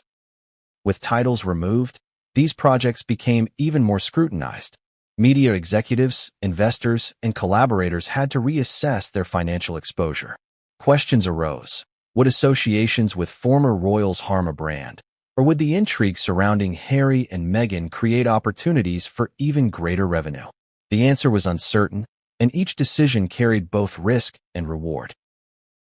With titles removed, these projects became even more scrutinized. Media executives, investors, and collaborators had to reassess their financial exposure. Questions arose. Would associations with former royals harm a brand? Or would the intrigue surrounding Harry and Meghan create opportunities for even greater revenue? The answer was uncertain, and each decision carried both risk and reward.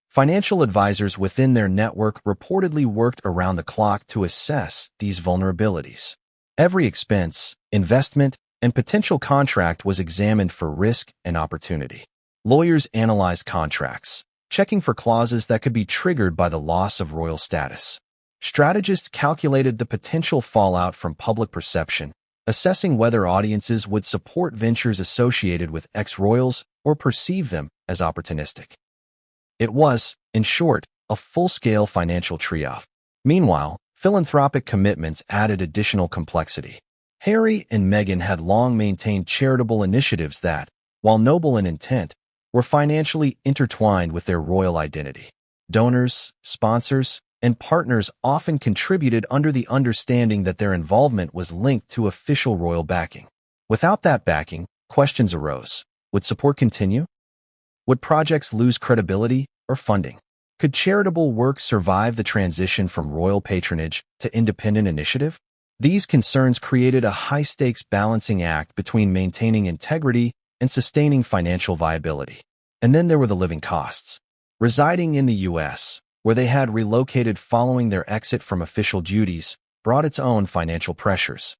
Financial advisors within their network reportedly worked around the clock to assess these vulnerabilities. Every expense, investment, and potential contract was examined for risk and opportunity. Lawyers analyzed contracts, checking for clauses that could be triggered by the loss of royal status. Strategists calculated the potential fallout from public perception, assessing whether audiences would support ventures associated with ex-royals or perceive them as opportunistic. It was, in short, a full-scale financial trioff. Meanwhile, philanthropic commitments added additional complexity. Harry and Meghan had long maintained charitable initiatives that, while noble in intent, were financially intertwined with their royal identity. Donors, sponsors, and partners often contributed under the understanding that their involvement was linked to official royal backing. Without that backing, questions arose. Would support continue? Would projects lose credibility or funding? Could charitable work survive the transition from royal patronage to independent initiative? These concerns created a high-stakes balancing act between maintaining integrity and sustaining financial viability. And then there were the living costs. Residing in the U.S., where they had relocated following their exit from official duties, brought its own financial pressures.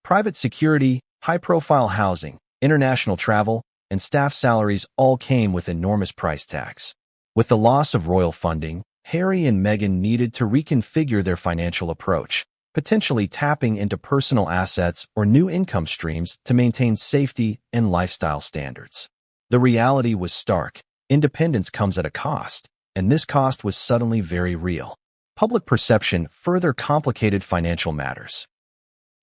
Private security, high-profile housing, international travel, and staff salaries all came with enormous price tags. With the loss of royal funding, Harry and Meghan needed to reconfigure their financial approach, potentially tapping into personal assets or new income streams to maintain safety and lifestyle standards. The reality was stark. Independence comes at a cost, and this cost was suddenly very real. Public perception further complicated financial matters.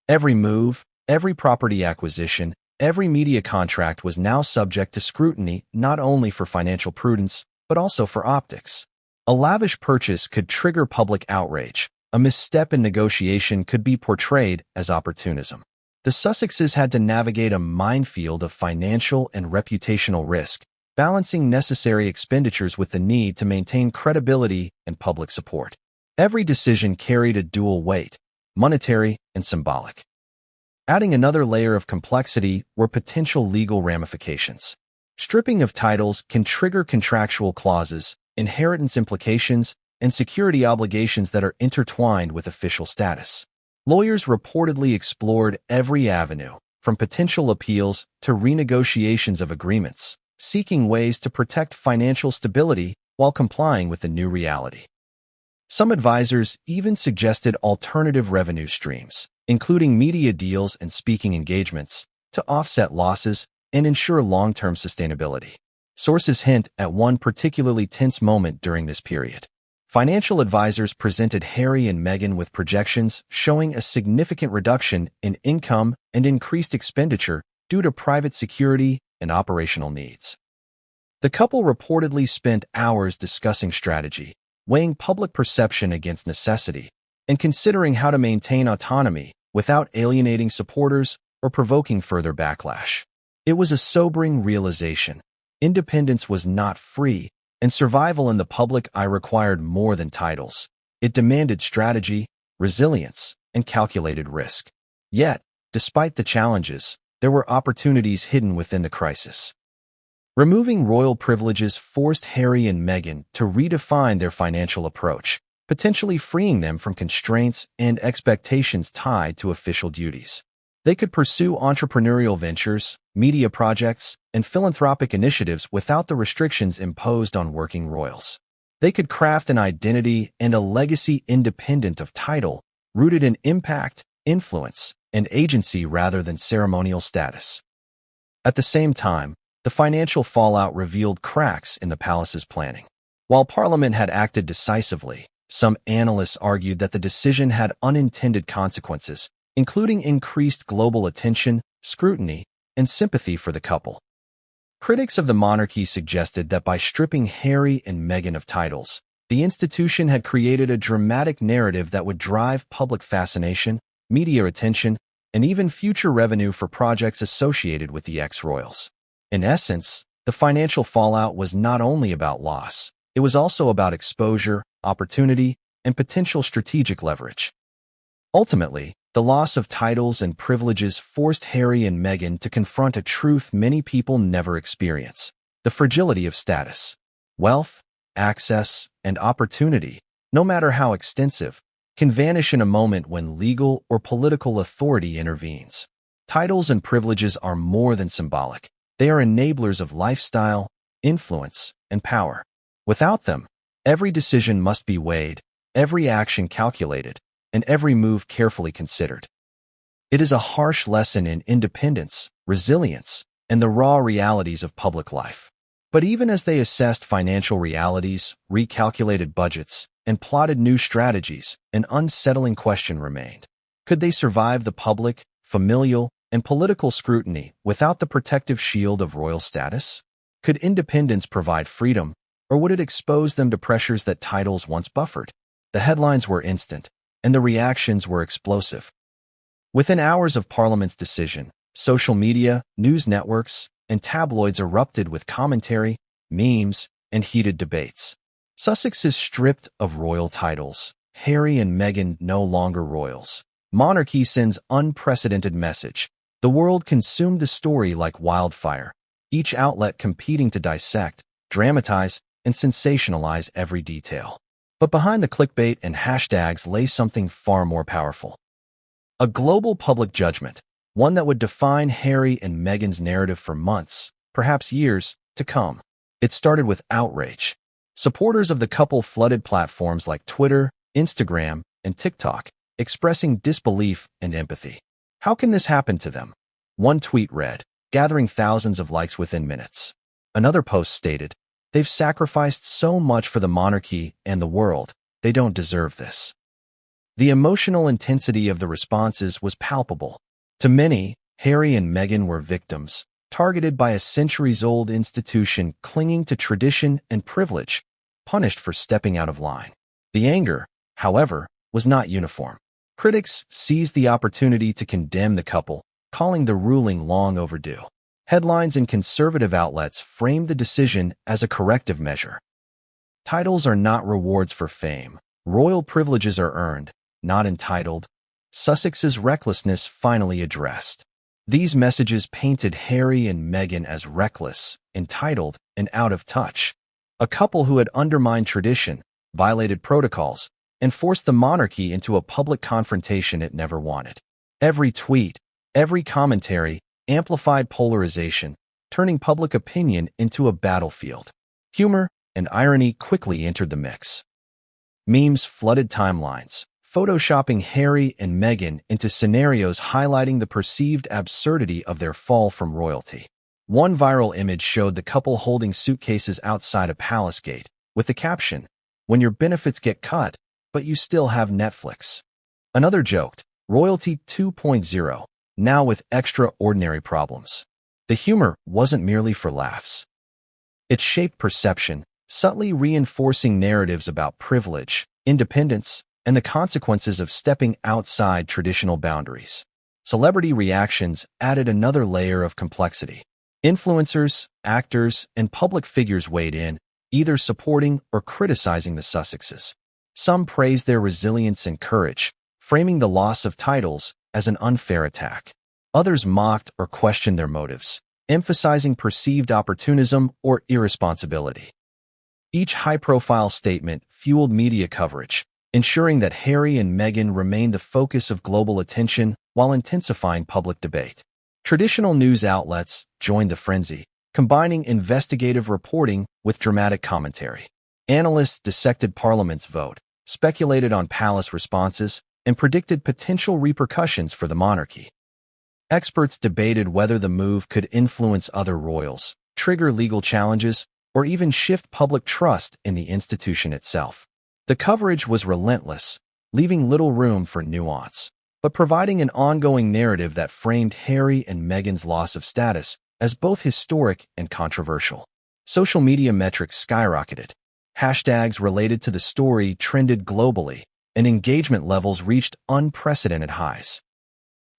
Every move, every property acquisition, every media contract was now subject to scrutiny not only for financial prudence, but also for optics. A lavish purchase could trigger public outrage. A misstep in negotiation could be portrayed as opportunism. The Sussexes had to navigate a minefield of financial and reputational risk, balancing necessary expenditures with the need to maintain credibility and public support. Every decision carried a dual weight, monetary and symbolic. Adding another layer of complexity were potential legal ramifications. Stripping of titles can trigger contractual clauses, inheritance implications, and security obligations that are intertwined with official status. Lawyers reportedly explored every avenue, from potential appeals to renegotiations of agreements, seeking ways to protect financial stability while complying with the new reality. Some advisors even suggested alternative revenue streams, including media deals and speaking engagements, to offset losses and ensure long-term sustainability. Sources hint at one particularly tense moment during this period. Financial advisors presented Harry and Meghan with projections showing a significant reduction in income and increased expenditure due to private security and operational needs. The couple reportedly spent hours discussing strategy, weighing public perception against necessity, and considering how to maintain autonomy without alienating supporters or provoking further backlash. It was a sobering realization. Independence was not free, and survival in the public eye required more than titles. It demanded strategy, resilience, and calculated risk. Yet, despite the challenges, there were opportunities hidden within the crisis. Removing royal privileges forced Harry and Meghan to redefine their financial approach, potentially freeing them from constraints and expectations tied to official duties. They could pursue entrepreneurial ventures, media projects, and philanthropic initiatives without the restrictions imposed on working royals. They could craft an identity and a legacy independent of title, rooted in impact, influence, and agency rather than ceremonial status. At the same time, the financial fallout revealed cracks in the palace's planning. While Parliament had acted decisively, some analysts argued that the decision had unintended consequences, including increased global attention, scrutiny, and sympathy for the couple. Critics of the monarchy suggested that by stripping Harry and Meghan of titles, the institution had created a dramatic narrative that would drive public fascination, media attention, and even future revenue for projects associated with the ex-royals. In essence, the financial fallout was not only about loss, it was also about exposure, opportunity, and potential strategic leverage. Ultimately, the loss of titles and privileges forced Harry and Meghan to confront a truth many people never experience: the fragility of status. Wealth, access, and opportunity, no matter how extensive, can vanish in a moment when legal or political authority intervenes. Titles and privileges are more than symbolic. They are enablers of lifestyle, influence, and power. Without them, every decision must be weighed, every action calculated, and every move carefully considered. It is a harsh lesson in independence, resilience, and the raw realities of public life. But even as they assessed financial realities, recalculated budgets, and plotted new strategies, an unsettling question remained. Could they survive the public, familial, and political scrutiny without the protective shield of royal status? Could independence provide freedom, or would it expose them to pressures that titles once buffered? The headlines were instant, and the reactions were explosive. Within hours of Parliament's decision, social media, news networks, and tabloids erupted with commentary, memes, and heated debates. Sussex is stripped of royal titles. Harry and Meghan no longer royals. Monarchy sends unprecedented message. The world consumed the story like wildfire, each outlet competing to dissect, dramatize, and sensationalize every detail. But behind the clickbait and hashtags lay something far more powerful. A global public judgment, one that would define Harry and Meghan's narrative for months, perhaps years, to come. It started with outrage. Supporters of the couple flooded platforms like Twitter, Instagram, and TikTok, expressing disbelief and empathy. How can this happen to them? One tweet read, gathering thousands of likes within minutes. Another post stated, "They've sacrificed so much for the monarchy and the world, they don't deserve this." The emotional intensity of the responses was palpable. To many, Harry and Meghan were victims, targeted by a centuries-old institution clinging to tradition and privilege, punished for stepping out of line. The anger, however, was not uniform. Critics seized the opportunity to condemn the couple, calling the ruling long overdue. Headlines in conservative outlets framed the decision as a corrective measure. Titles are not rewards for fame. Royal privileges are earned, not entitled. Sussexes' recklessness finally addressed. These messages painted Harry and Meghan as reckless, entitled, and out of touch. A couple who had undermined tradition, violated protocols, and forced the monarchy into a public confrontation it never wanted. Every tweet, every commentary, amplified polarization, turning public opinion into a battlefield. Humor and irony quickly entered the mix. Memes flooded timelines, photoshopping Harry and Meghan into scenarios highlighting the perceived absurdity of their fall from royalty. One viral image showed the couple holding suitcases outside a palace gate, with the caption, "When your benefits get cut, but you still have Netflix." Another joked, "Royalty 2.0, now with extraordinary problems." The humor wasn't merely for laughs. It shaped perception, subtly reinforcing narratives about privilege, independence, and the consequences of stepping outside traditional boundaries. Celebrity reactions added another layer of complexity. Influencers, actors, and public figures weighed in, either supporting or criticizing the Sussexes. Some praised their resilience and courage, framing the loss of titles as an unfair attack. Others mocked or questioned their motives, emphasizing perceived opportunism or irresponsibility. Each high-profile statement fueled media coverage, ensuring that Harry and Meghan remained the focus of global attention while intensifying public debate. Traditional news outlets joined the frenzy, combining investigative reporting with dramatic commentary. Analysts dissected Parliament's vote, speculated on palace responses, and predicted potential repercussions for the monarchy. Experts debated whether the move could influence other royals, trigger legal challenges, or even shift public trust in the institution itself. The coverage was relentless, leaving little room for nuance, but providing an ongoing narrative that framed Harry and Meghan's loss of status as both historic and controversial. Social media metrics skyrocketed. Hashtags related to the story trended globally, and engagement levels reached unprecedented highs.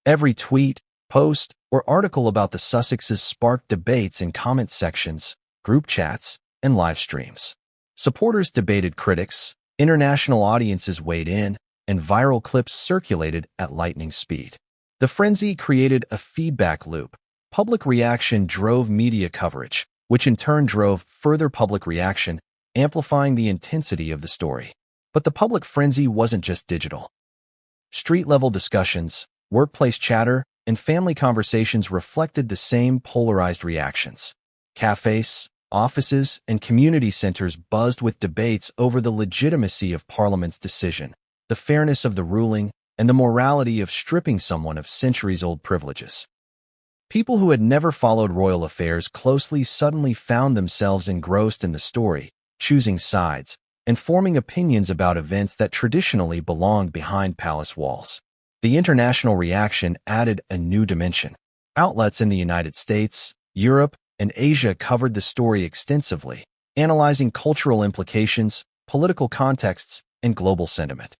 Every tweet, post, or article about the Sussexes sparked debates in comment sections, group chats, and live streams. Supporters debated critics, international audiences weighed in, and viral clips circulated at lightning speed. The frenzy created a feedback loop. Public reaction drove media coverage, which in turn drove further public reaction, amplifying the intensity of the story. But the public frenzy wasn't just digital. Street-level discussions, workplace chatter, and family conversations reflected the same polarized reactions. Cafes, offices, and community centers buzzed with debates over the legitimacy of Parliament's decision, the fairness of the ruling, and the morality of stripping someone of centuries-old privileges. People who had never followed royal affairs closely suddenly found themselves engrossed in the story, choosing sides, and forming opinions about events that traditionally belonged behind palace walls. The international reaction added a new dimension. Outlets in the United States, Europe, and Asia covered the story extensively, analyzing cultural implications, political contexts, and global sentiment.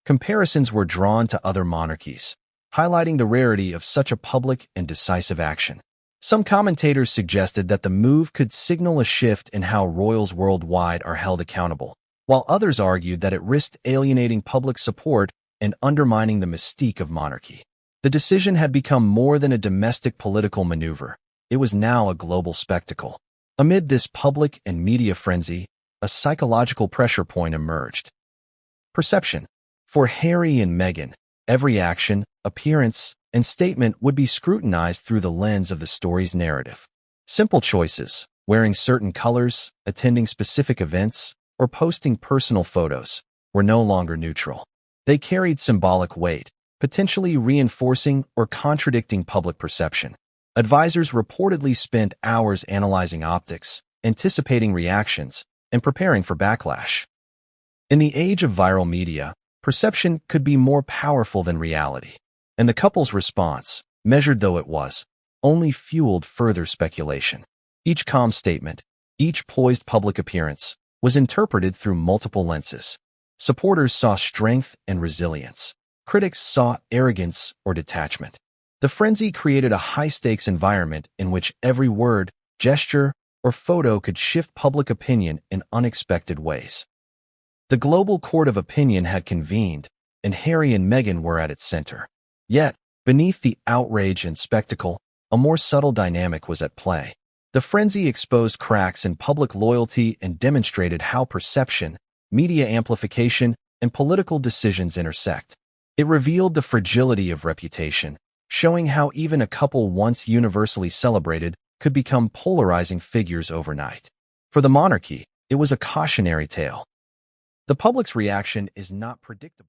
Comparisons were drawn to other monarchies, highlighting the rarity of such a public and decisive action. Some commentators suggested that the move could signal a shift in how royals worldwide are held accountable, while others argued that it risked alienating public support and undermining the mystique of monarchy. The decision had become more than a domestic political maneuver. It was now a global spectacle. Amid this public and media frenzy, a psychological pressure point emerged. Perception. For Harry and Meghan, every action, appearance, and statement would be scrutinized through the lens of the story's narrative. Simple choices, wearing certain colors, attending specific events, or posting personal photos, were no longer neutral. They carried symbolic weight, potentially reinforcing or contradicting public perception. Advisors reportedly spent hours analyzing optics, anticipating reactions, and preparing for backlash. In the age of viral media, perception could be more powerful than reality, and the couple's response, measured though it was, only fueled further speculation. Each calm statement, each poised public appearance, was interpreted through multiple lenses. Supporters saw strength and resilience. Critics saw arrogance or detachment. The frenzy created a high-stakes environment in which every word, gesture, or photo could shift public opinion in unexpected ways. The global court of opinion had convened, and Harry and Meghan were at its center. Yet, beneath the outrage and spectacle, a more subtle dynamic was at play. The frenzy exposed cracks in public loyalty and demonstrated how perception, media amplification, and political decisions intersect. It revealed the fragility of reputation, showing how even a couple once universally celebrated could become polarizing figures overnight. For the monarchy, it was a cautionary tale. The public's reaction is not predictable.